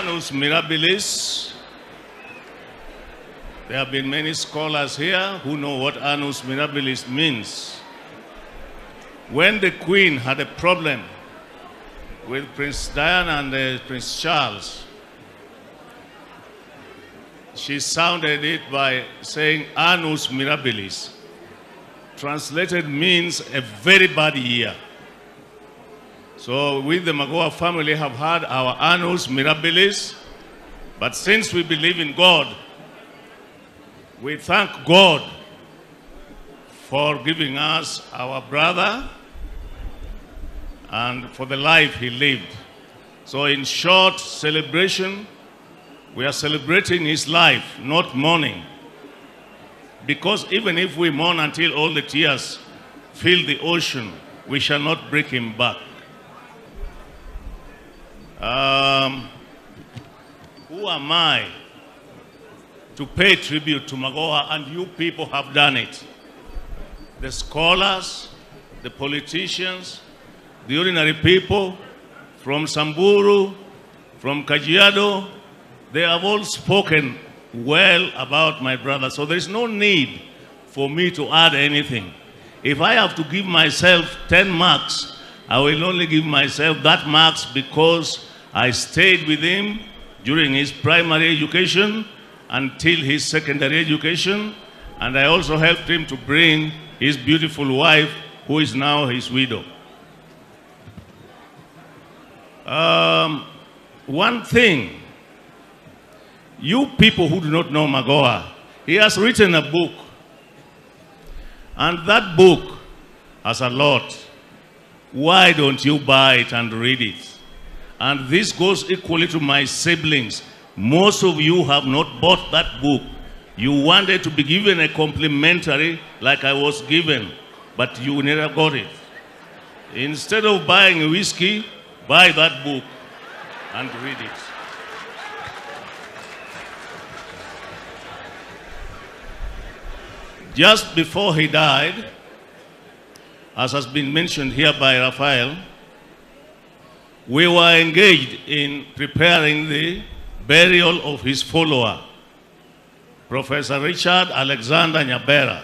Annus Mirabilis. There have been many scholars here who know what Annus Mirabilis means. When the Queen had a problem with Prince Diana and Prince Charles, she sounded it by saying Annus Mirabilis. Translated means a very bad year. So we, the Magoha family, have had our Annus Mirabilis, but since we believe in God, we thank God for giving us our brother and for the life he lived. So in short celebration, we are celebrating his life, not mourning. Because even if we mourn until all the tears fill the ocean, we shall not bring him back. Who am I to pay tribute to Magoha? And you people have done it. The scholars, the politicians, the ordinary people from Samburu, from Kajiado, they have all spoken well about my brother. So there is no need for me to add anything. If I have to give myself 10 marks, I will only give myself that marks because I stayed with him during his primary education until his secondary education, and I also helped him to bring his beautiful wife, who is now his widow. One thing, you people who do not know Magoha, he has written a book, and that book has a lot. Why don't you buy it and read it? And this goes equally to my siblings. Most of you have not bought that book. You wanted to be given a complimentary like I was given, but you never got it. Instead of buying a whiskey, buy that book and read it. Just before he died, as has been mentioned here by Raphael, we were engaged in preparing the burial of his follower, Professor Richard Alexander Nyabera.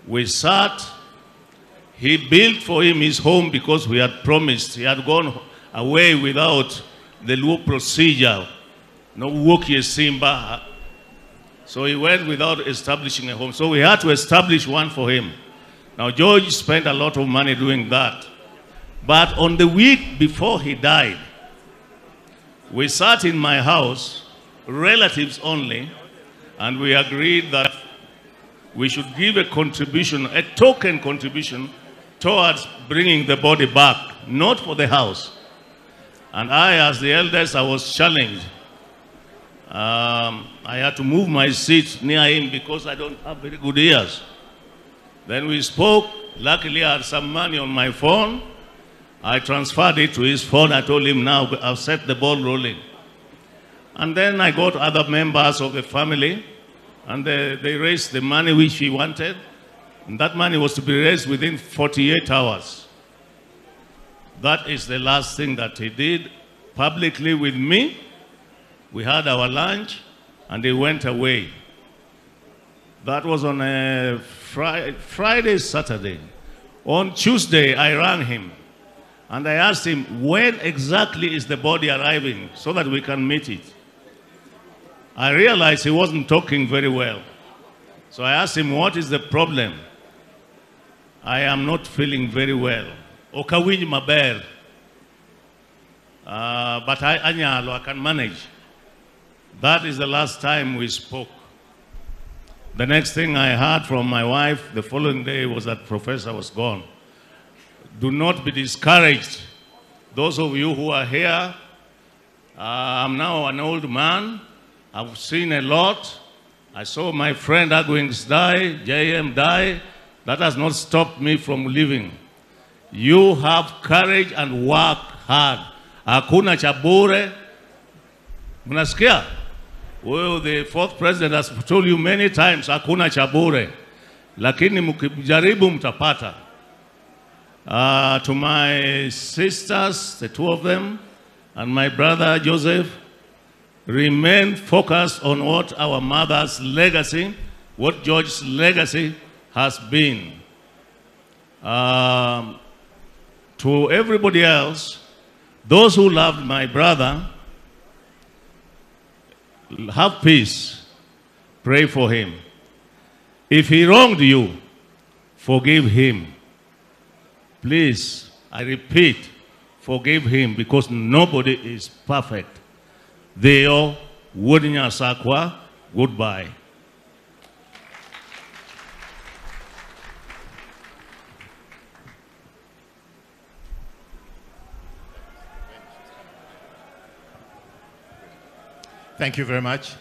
We sat, he built for him his home because we had promised. He had gone away without the law procedure, no wokie simba. So he went without establishing a home. So we had to establish one for him. Now George spent a lot of money doing that. But on the week before he died, we sat in my house, relatives only, and we agreed that we should give a contribution, a token contribution, towards bringing the body back, not for the house. And I, as the eldest, I was challenged. I had to move my seat near him because I don't have very good ears. Then we spoke. Luckily, I had some money on my phone. I transferred it to his phone. I told him, now I've set the ball rolling. And then I got other members of the family, and they raised the money which he wanted. And that money was to be raised within 48 hours. That is the last thing that he did publicly with me. We had our lunch, and he went away. That was on a Friday, Saturday. On Tuesday, I rang him. And I asked him, when exactly is the body arriving so that we can meet it? I realized he wasn't talking very well. So I asked him, what is the problem? I am not feeling very well. Okawinj maber. But I can manage. That is the last time we spoke. The next thing I heard from my wife the following day was that Professor was gone. Do not be discouraged. Those of you who are here, I'm now an old man. I've seen a lot. I saw my friend Agwings die, JM die. That has not stopped me from living. You have courage and work hard. Hakuna chabure. Munasikia? Well, the fourth president has told you many times, hakuna chabure. Lakini mukijaribu mtapata. To my sisters, the two of them, and my brother Joseph, remain focused on what our mother's legacy, what George's legacy has been. To everybody else, those who loved my brother, have peace. Pray for him. If he wronged you, forgive him. Please, I repeat, forgive him, because nobody is perfect. Deo Wodinya Sakwa, goodbye. Thank you very much.